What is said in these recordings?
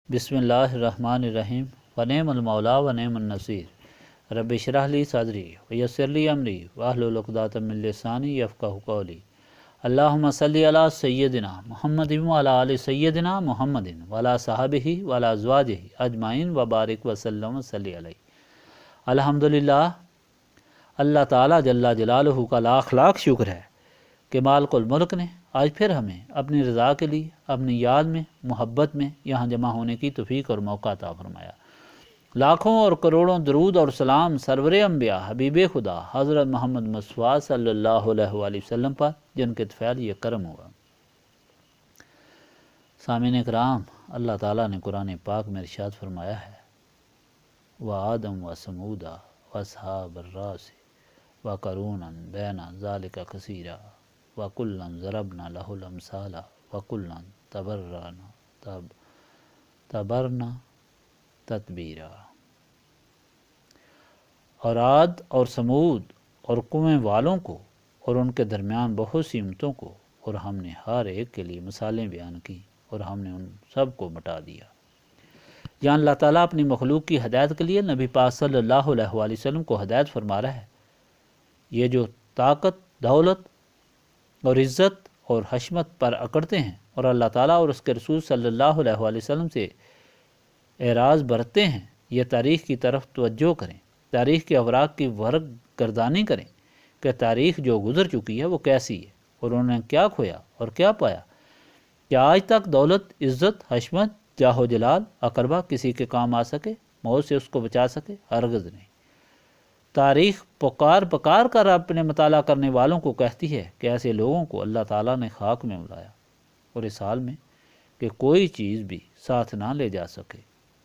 بسم اللہ الرحمن الرحیم ونعم المولا ونعم النصیر رب اشرح لی صدری ویسر لی امری واحلل عقدۃ من لسانی یفقہوا قولی اللہم صلی علی سیدنا محمد وعلی آل سیدنا محمد وعلی صحابہ وعلی ازواجہ اجمعین وبارک وسلم وصلی علیہ۔ الحمدللہ، اللہ تعالیٰ جل جلالہ کا لاکھ لاکھ شکر ہے کہ مالک الملک نے آج پھر ہمیں اپنی رضا کے لیے اپنی یاد میں محبت میں یہاں جمع ہونے کی توفیق اور موقع عطا فرمایا۔ لاکھوں اور کروڑوں درود اور سلام سرور انبیاء حبیب خدا حضرت محمد مصطفیٰ صلی اللہ علیہ وآلہ وسلم پر، جن کے طفیل یہ کرم ہوا۔ سامعین کرام، اللہ تعالیٰ نے قرآن پاک میں ارشاد فرمایا ہے وَآدم وَثَمُودَ وَأَصْحَابَ الرَّسِّ وَقَرُونًا بَيْنَ ذَلِكَ كَثِيرًا وَكُلًّا ضَرَبْنَا لَهُ الْأَمْثَالَ وَكُلًّا تَبَرْنَا تَتْبِيرًا۔ اور عاد اور سمود اور کنویں والوں کو اور ان کے درمیان بہت سی امتوں کو، اور ہم نے ہر ایک کے لیے مثالیں بیان کی اور ہم نے ان سب کو مٹا دیا۔ یہاں اللہ تعالیٰ اپنی مخلوق کی ہدایت کے لیے نبی پاک صلی اللہ علیہ وآلہ وسلم کو ہدایت فرما رہا ہے۔ یہ جو طاقت، دولت اور عزت اور حشمت پر اکڑتے ہیں اور اللہ تعالیٰ اور اس کے رسول صلی اللہ علیہ وآلہ وسلم سے اعراض برتتے ہیں، یہ تاریخ کی طرف توجہ کریں، تاریخ کے اوراق کی ورق گردانی کریں کہ تاریخ جو گزر چکی ہے وہ کیسی ہے اور انہوں نے کیا کھویا اور کیا پایا۔ کیا آج تک دولت، عزت، حشمت، جاہ و جلال، اقربہ کسی کے کام آ سکے، موت سے اس کو بچا سکے؟ ہرگز نہیں۔ تاریخ پکار پکار کر اپنے مطالعہ کرنے والوں کو کہتی ہے کہ ایسے لوگوں کو اللہ تعالیٰ نے خاک میں ملایا، اور اس حال میں کہ کوئی چیز بھی ساتھ نہ لے جا سکے،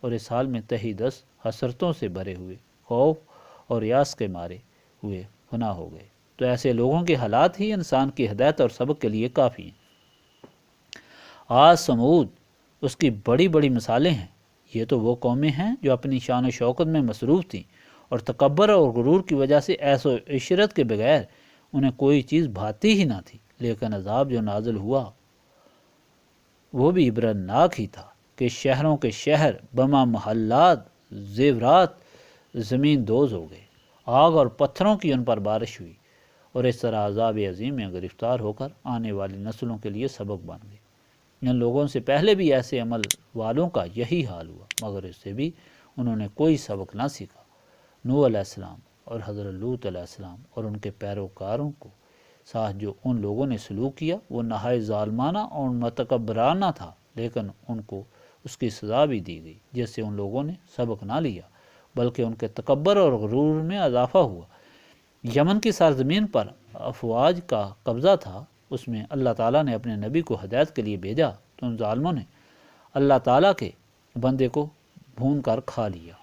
اور اس حال میں تہی دس حسرتوں سے بھرے ہوئے، خوف اور یاس کے مارے ہوئے فنا ہو گئے۔ تو ایسے لوگوں کے حالات ہی انسان کی ہدایت اور سبق کے لیے کافی ہیں۔ آج سمود، اس کی بڑی بڑی مثالیں ہیں۔ یہ تو وہ قومیں ہیں جو اپنی شان و شوکت میں مصروف تھیں اور تکبر اور غرور کی وجہ سے عیش و عشرت کے بغیر انہیں کوئی چیز بھاتی ہی نہ تھی، لیکن عذاب جو نازل ہوا وہ بھی عبرتناک ہی تھا کہ شہروں کے شہر بما محلات زیورات زمین دوز ہو گئے، آگ اور پتھروں کی ان پر بارش ہوئی، اور اس طرح عذاب عظیم میں گرفتار ہو کر آنے والی نسلوں کے لیے سبق بن گئی۔ ان لوگوں سے پہلے بھی ایسے عمل والوں کا یہی حال ہوا، مگر اس سے بھی انہوں نے کوئی سبق نہ سیکھا۔ نوح علیہ السلام اور حضرت لوط علیہ السلام اور ان کے پیروکاروں کو ساتھ جو ان لوگوں نے سلوک کیا وہ نہایت ظالمانہ اور متکبرانہ تھا، لیکن ان کو اس کی سزا بھی دی گئی جس سے ان لوگوں نے سبق نہ لیا، بلکہ ان کے تکبر اور غرور میں اضافہ ہوا۔ یمن کی سرزمین پر افواج کا قبضہ تھا، اس میں اللہ تعالیٰ نے اپنے نبی کو ہدایت کے لیے بھیجا تو ان ظالموں نے اللہ تعالیٰ کے بندے کو بھون کر کھا لیا۔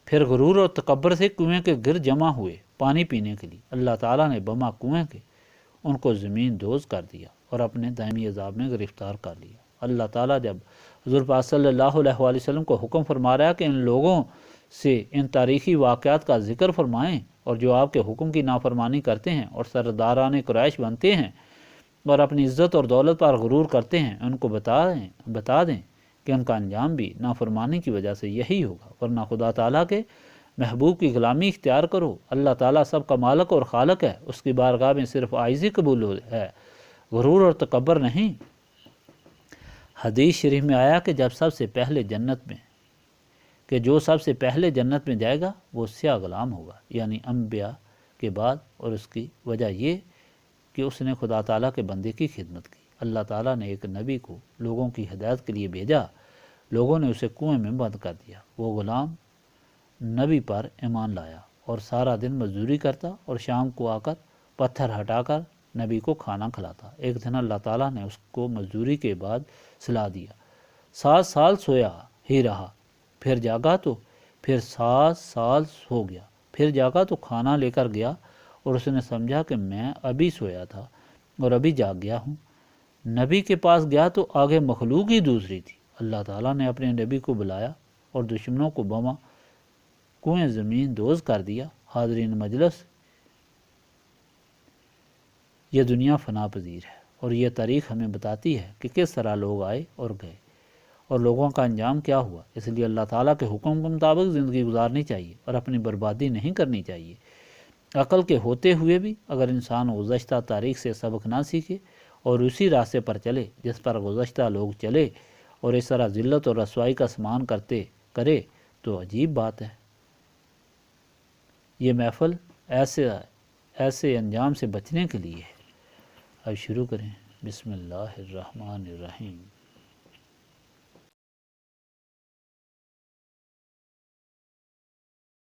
پھر غرور اور تکبر سے کنویں کے گر جمع ہوئے پانی پینے کے لیے اللہ تعالیٰ نے بما کنویں کے ان کو زمین دوز کر دیا اور اپنے دائمی عذاب میں گرفتار کر لیا۔ اللہ تعالیٰ جب حضور پاک صلی اللہ علیہ وآلہ وسلم کو حکم فرما رہا ہے کہ ان لوگوں سے ان تاریخی واقعات کا ذکر فرمائیں، اور جو آپ کے حکم کی نافرمانی کرتے ہیں اور سرداران قریش بنتے ہیں اور اپنی عزت اور دولت پر غرور کرتے ہیں، ان کو بتا دیں کہ ان کا انجام بھی نافرمانی کی وجہ سے یہی ہوگا، ورنہ خدا تعالیٰ کے محبوب کی غلامی اختیار کرو۔ اللہ تعالیٰ سب کا مالک اور خالق ہے، اس کی بارگاہ میں صرف عاجزی قبول ہے، غرور اور تکبر نہیں۔ حدیث شریف میں آیا کہ جو سب سے پہلے جنت میں جائے گا وہ سیاہ غلام ہوگا، یعنی انبیاء کے بعد، اور اس کی وجہ یہ کہ اس نے خدا تعالیٰ کے بندے کی خدمت کی۔ اللہ تعالیٰ نے ایک نبی کو لوگوں کی ہدایت کے لیے بھیجا، لوگوں نے اسے کنویں میں بند کر دیا۔ وہ غلام نبی پر ایمان لایا اور سارا دن مزدوری کرتا اور شام کو آ کر پتھر ہٹا کر نبی کو کھانا کھلاتا۔ ایک دن اللہ تعالیٰ نے اس کو مزدوری کے بعد سلا دیا۔ 7 سال سویا ہی رہا، پھر جاگا تو پھر 7 سال سو گیا، پھر جاگا تو کھانا لے کر گیا، اور اس نے سمجھا کہ میں ابھی سویا تھا اور ابھی جاگ گیا ہوں۔ نبی کے پاس گیا تو آگے مخلوق ہی دوسری تھی۔ اللہ تعالیٰ نے اپنے نبی کو بلایا اور دشمنوں کو بما کنویں زمین دوز کر دیا۔ حاضرین مجلس، یہ دنیا فنا پذیر ہے اور یہ تاریخ ہمیں بتاتی ہے کہ کس طرح لوگ آئے اور گئے اور لوگوں کا انجام کیا ہوا۔ اس لیے اللہ تعالیٰ کے حکم کے مطابق زندگی گزارنی چاہیے اور اپنی بربادی نہیں کرنی چاہیے۔ عقل کے ہوتے ہوئے بھی اگر انسان گزشتہ تاریخ سے سبق نہ سیکھے اور اسی راستے پر چلے جس پر گزشتہ لوگ چلے اور اس طرح ذلت اور رسوائی کا سامان کرے تو عجیب بات ہے۔ یہ محفل ایسے انجام سے بچنے کے لیے ہے۔ اب شروع کریں۔ بسم اللہ الرحمن الرحیم۔